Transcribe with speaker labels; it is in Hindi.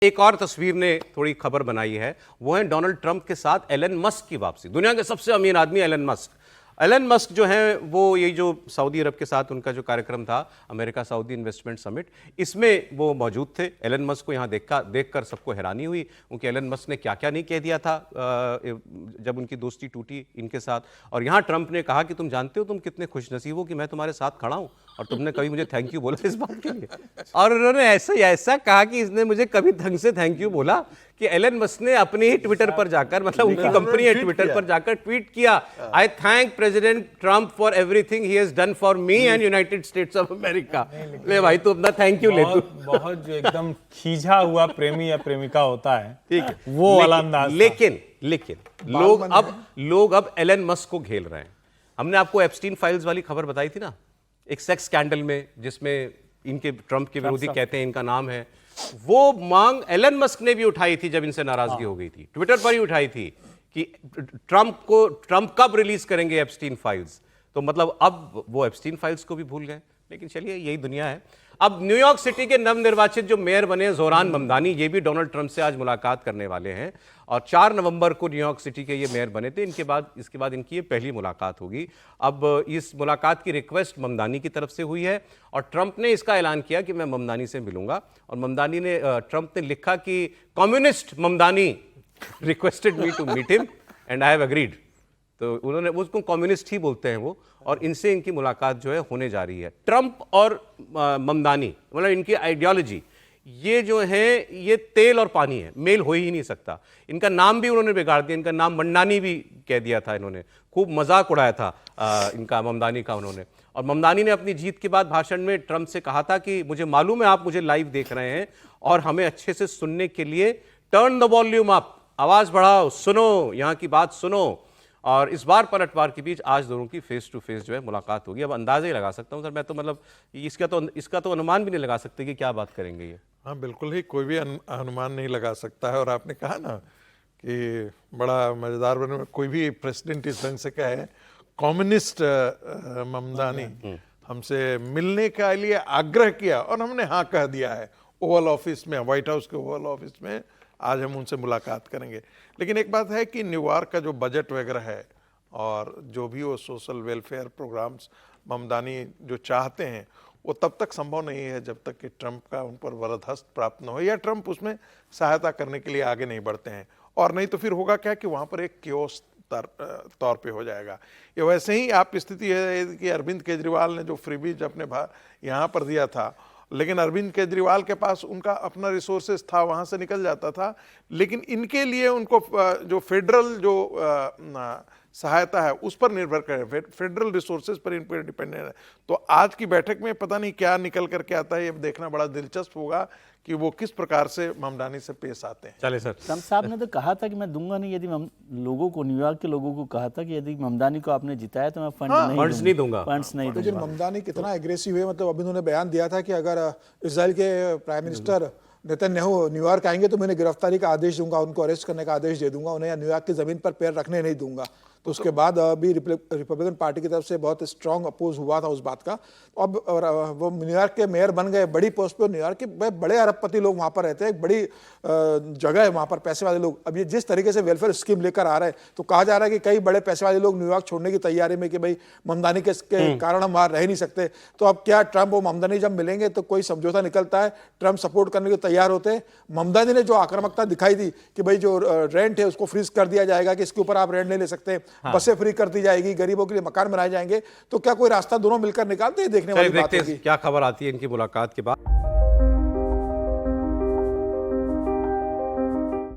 Speaker 1: एक और तस्वीर ने थोड़ी खबर बनाई है, वो है डोनाल्ड ट्रंप के साथ एलन मस्क की वापसी। दुनिया के सबसे अमीर आदमी एलन मस्क जो हैं वो यही जो सऊदी अरब के साथ उनका जो कार्यक्रम था अमेरिका सऊदी इन्वेस्टमेंट समिट, इसमें वो मौजूद थे। एलन मस्क को यहाँ देखकर सबको हैरानी हुई, क्योंकि एलन मस्क ने क्या क्या नहीं कह दिया था जब उनकी दोस्ती टूटी इनके साथ। और यहाँ ट्रंप ने कहा कि तुम जानते हो तुम कितने खुशनसीब हो कि मैं तुम्हारे साथ खड़ा हूँ और तुमने कभी मुझे थैंक यू बोला इस बात के लिए। और उन्होंने ऐसा कहा कि इसने मुझे कभी ढंग से थैंक यू बोला कि एलन मस्क ने अपने ही ट्विटर पर जाकर, मतलब उनकी कंपनी है ट्विटर पर जाकर ट्वीट किया, आई thank president Trump for everything he has done for me and United states of America. ले भाई तू अपना थैंक यू ले तू।
Speaker 2: बहुत जो एकदम खींचा हुआ प्रेमी या प्रेमिका होता है,
Speaker 1: ठीक है,
Speaker 2: वो वाला अंदाज।
Speaker 1: लेकिन लोग अब एलन मस्क को घेर रहे हैं। हमने आपको एप्स्टीन फाइल्स वाली खबर बताई थी ना, एक सेक्स स्कैंडल में जिसमें इनके ट्रंप के विरोधी कहते हैं इनका नाम है, वो मांग एलन मस्क ने भी उठाई थी जब इनसे नाराजगी हो गई थी, ट्विटर पर ही उठाई थी कि ट्रंप कब रिलीज करेंगे एप्स्टीन फाइल्स। तो मतलब अब वो एप्स्टीन फाइल्स को भी भूल गए। लेकिन चलिए यही दुनिया है। अब न्यूयॉर्क सिटी के नवनिर्वाचित जो मेयर बने जोरान ममदानी, ये भी डोनाल्ड ट्रंप से आज मुलाकात करने वाले हैं और 4 नवंबर को न्यूयॉर्क सिटी के ये मेयर बने थे। इसके बाद इनकी ये पहली मुलाकात होगी। अब इस मुलाकात की रिक्वेस्ट ममदानी की तरफ से हुई है और ट्रंप ने इसका ऐलान किया कि मैं ममदानी से मिलूंगा। और ट्रंप ने लिखा कि communist Mamdani requested me to meet him and I have agreed. तो उन्होंने उसको कम्युनिस्ट ही बोलते हैं वो, और इनसे इनकी मुलाकात जो है होने जा रही है। ट्रंप और ममदानी, मतलब इनकी आइडियोलॉजी ये जो है ये तेल और पानी है, मेल हो ही नहीं सकता। इनका नाम भी उन्होंने बिगाड़ दिया, इनका नाम मंडानी भी कह दिया था इन्होंने, खूब मजाक उड़ाया था इनका ममदानी का उन्होंने। और ममदानी ने अपनी जीत के बाद भाषण में ट्रंप से कहा था कि मुझे मालूम है आप मुझे लाइव देख रहे हैं और हमें अच्छे से सुनने के लिए टर्न द वॉल्यूम अप, आवाज बढ़ाओ, सुनो, यहाँ की बात सुनो। और इस बार पलटवार के बीच आज दोनों की फेस टू फेस जो है मुलाकात होगी। अब अंदाजा ही लगा सकता हूँ सर मैं तो, मतलब इसका तो अनुमान भी नहीं लगा सकते कि क्या बात करेंगे ये।
Speaker 3: हाँ बिल्कुल ही, कोई भी अनुमान नहीं लगा सकता है। और आपने कहा ना कि बड़ा मजेदार बने, कोई भी प्रेसिडेंट इस ढंग से कहे कम्युनिस्ट ममदानी हमसे मिलने के लिए आग्रह किया और हमने हाँ कह दिया है ओवल ऑफिस में, व्हाइट हाउस के ओवल ऑफिस में आज हम उनसे मुलाकात करेंगे। लेकिन एक बात है कि न्यूयॉर्क का जो बजट वगैरह है और जो भी वो सोशल वेलफेयर प्रोग्राम्स ममदानी जो चाहते हैं वो तब तक संभव नहीं है जब तक कि ट्रंप का उन पर वरद हस्त प्राप्त न हो या ट्रंप उसमें सहायता करने के लिए आगे नहीं बढ़ते हैं। और नहीं तो फिर होगा क्या कि वहाँ पर एक क्योस तौर पे हो जाएगा। ये वैसे ही आप स्थिति है कि अरविंद केजरीवाल ने जो फ्रीबीज अपने यहाँ पर दिया था, लेकिन अरविंद केजरीवाल के पास उनका अपना रिसोर्सेज था, वहाँ से निकल जाता था। लेकिन इनके लिए उनको जो फेडरल जो सहायता है उस पर निर्भर करे, फेडरल रिसोर्सेज पर इन पर डिपेंडेंट है। तो आज की बैठक में पता नहीं क्या निकल करके आता है, ये देखना बड़ा दिलचस्प होगा कि वो किस प्रकार से ममदानी से पेश आते हैं।
Speaker 1: चले सर,
Speaker 4: ट्रंप साहब ने तो कहा था कि मैं दूंगा नहीं, यदि लोगों को, न्यूयॉर्क के लोगों को कहा था कि यदि ममदानी को आपने जिताया तो मैं फंड्स नहीं दूंगा।
Speaker 5: लेकिन ममदानी कितना एग्रेसिव है, मतलब अभी उन्होंने बयान दिया था कि अगर इजराइल के प्राइम मिनिस्टर नेतन्याहू न्यूयॉर्क आएंगे तो मैंने गिरफ्तारी का आदेश दूंगा, उनको अरेस्ट करने का आदेश दे दूंगा, उन्हें न्यूयॉर्क की जमीन पर पैर रखने नहीं दूंगा। तो उसके बाद अभी रिपब्लिकन पार्टी की तरफ से बहुत स्ट्रांग अपोज हुआ था उस बात का। अब वो न्यूयॉर्क के मेयर बन गए, बड़ी पोस्ट पे। न्यूयॉर्क के बड़े अरबपति लोग वहाँ पर रहते हैं, एक बड़ी जगह है वहाँ पर, पैसे वाले लोग। अब ये जिस तरीके से वेलफेयर स्कीम लेकर आ रहे हैं तो कहा जा रहा है कि कई बड़े पैसे वाले लोग न्यूयॉर्क छोड़ने की तैयारी में कि भाई ममदानी के कारण हम वहाँ रह नहीं सकते। तो अब क्या ट्रंप और ममदानी जब मिलेंगे तो कोई समझौता निकलता है, ट्रंप सपोर्ट करने को तैयार होते हैं। ममदानी ने जो आक्रामकता दिखाई थी कि भाई जो रेंट है उसको फ्रीज कर दिया जाएगा कि इसके ऊपर आप रेंट नहीं ले सकते, बसें फ्री कर दी जाएगी, गरीबों के लिए मकान बनाए जाएंगे, तो क्या कोई रास्ता दोनों मिलकर निकालते हैं? देखने वाली बात है।
Speaker 1: क्या खबर आती है इनकी मुलाकात के बाद।